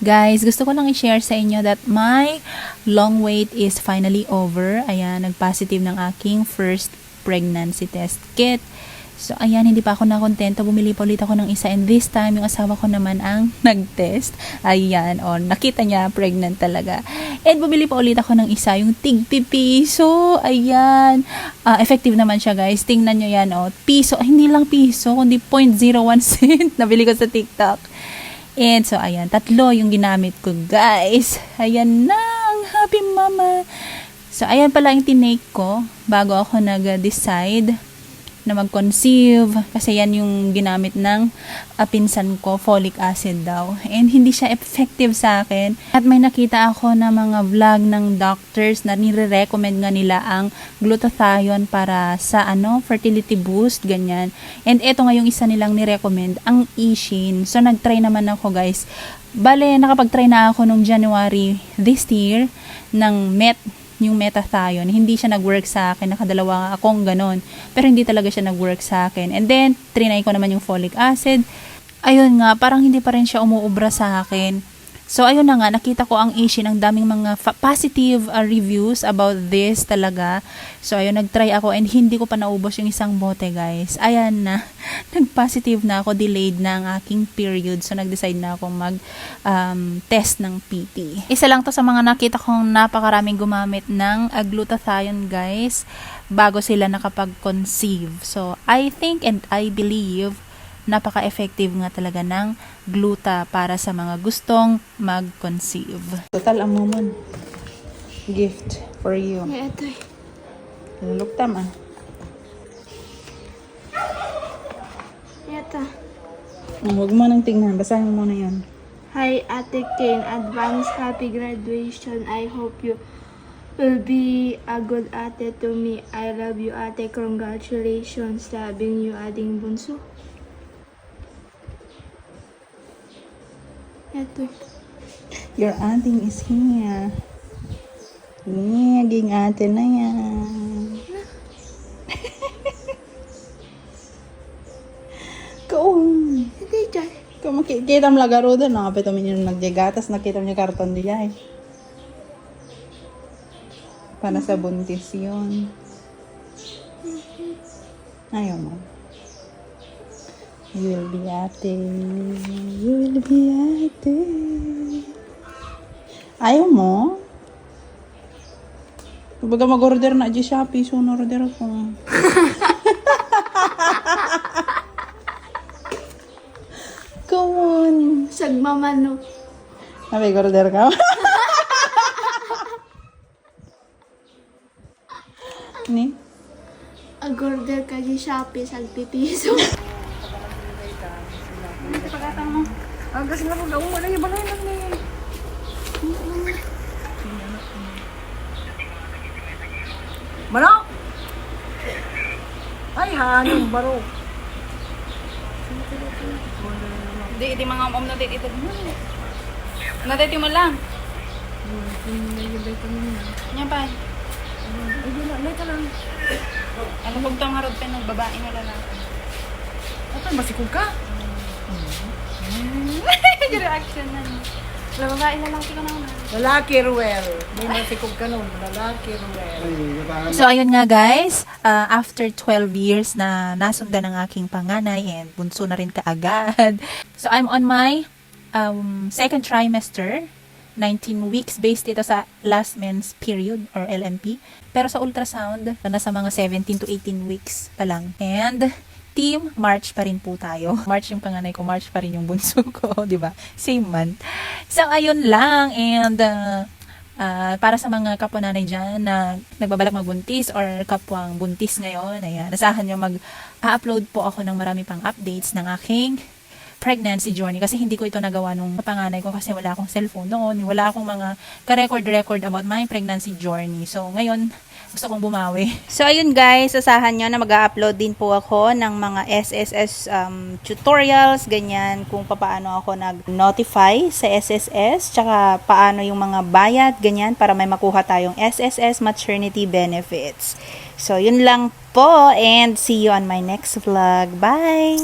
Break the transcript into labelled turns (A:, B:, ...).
A: Guys, gusto ko lang i-share sa inyo that my long wait is finally over. Ayan, nag-positive ng aking first pregnancy test kit. So, ayan, hindi pa ako nakontento. Bumili pa ulit ako ng isa. And this time, yung asawa ko naman ang nag-test. Ayan, nakita niya, pregnant talaga. And bumili pa ulit ako ng isa, yung tig-piso. Ayan. Effective naman siya, guys. Tingnan nyo yan, piso. Hindi lang piso, kundi 0.01 cent. Nabili ko sa TikTok. And so, ayan, 3 yung ginamit ko, guys. Ayan na, ang happy mama. So, ayan pala yung tinake ko bago ako nag-decide na mag-conceive. Kasi yan yung ginamit ng pinsan ko, folic acid daw. And hindi siya effective sa akin. At may nakita ako na mga vlog ng doctors na nire-recommend nga nila ang glutathione para sa fertility boost, ganyan. And eto nga yung isa nilang nirecommend, ang Ishin. So, nag-try naman ako, guys. Bale, nakapag-try na ako nung January this year ng yung Metathione. Hindi siya nag-work sa akin. Nakadalawa akong ganon. Pero hindi talaga siya nag-work sa akin. And then, trinay ko naman yung folic acid. Ayun nga, parang hindi pa rin siya umuubra sa akin. So, ayun na nga, nakita ko ang Ishin, ang daming mga positive reviews about this talaga. So, ayun, nag-try ako and hindi ko pa naubos yung isang bote, guys. Ayan na, nag-positive na ako, delayed na ang aking period. So, nag-decide na ako mag-test ng PT. Isa lang to sa mga nakita kong napakaraming gumamit ng glutathione, guys, bago sila nakapag-conceive. So, I think and I believe napaka-effective nga talaga ng gluta para sa mga gustong mag-conceive. Total, ang momon. Gift for you.
B: Yeah, ito.
A: Luluktam
B: Ito.
A: Huwag mo nang tingnan. Basahin mo muna yan.
B: Hi, Ate Kane. Advance happy graduation. I hope you will be a good ate to me. I love you, Ate. Congratulations. Sabing you, ading bunso. Ito.
A: Your auntie is here. Naging ate na yan. Kaon.
B: Hindi dyan.
A: Kung makikita mo lagaro doon, nakapit mo yung nagdigatas, nakita mo yung karton nila eh. Para sa buntis yun. Ayaw mo. You will be ate. You will be ate. Ayaw mo? Baga mag-order na di Shopee, so order ako. Come on.
B: Sagmamano.
A: Mag-order ka? Ni?
B: Ag-order ka di Shopee, sagpipiso.
A: Pagkatang mo.
C: Kasi nga kung wala yung balay lang na yun. Manok! Ay, hanong baro.
A: Di mga na date ito. Na-date mo lang. Nya pa.
C: Ay, di na, lay ka lang.
A: Ano pag tong harod pa ng babae na lalaki?
C: Ay, masikog ka.
A: Yung reaction na. Wala babae lalaki ko naman.
C: Lalaki, Ruel. May masikog ka nun. Lalaki, Ruel.
A: So, ayun nga guys, after 12 years na nasundan ng aking panganay and bunso na rin kaagad. So, I'm on my second trimester, 19 weeks, based ito sa last men's period or LMP. Pero sa ultrasound, nasa mga 17 to 18 weeks pa lang. And team March pa rin po tayo. March yung panganay ko, March pa rin yung bunso ko, di ba? Same month. So, ayun lang. And para sa mga kapwa nanay dyan na nagbabalak magbuntis or kapwang buntis ngayon, ayan, asahan nyo mag-upload po ako ng marami pang updates ng aking pregnancy journey kasi hindi ko ito nagawa nung panganay ko kasi wala akong cellphone noon, wala akong mga ka-record about my pregnancy journey. So, ngayon, gusto kong bumawi. So, ayun guys, asahan nyo na mag-upload din po ako ng mga SSS tutorials, ganyan, kung paano ako nag-notify sa SSS, tsaka paano yung mga bayad, ganyan, para may makuha tayong SSS maternity benefits. So, yun lang po and see you on my next vlog. Bye!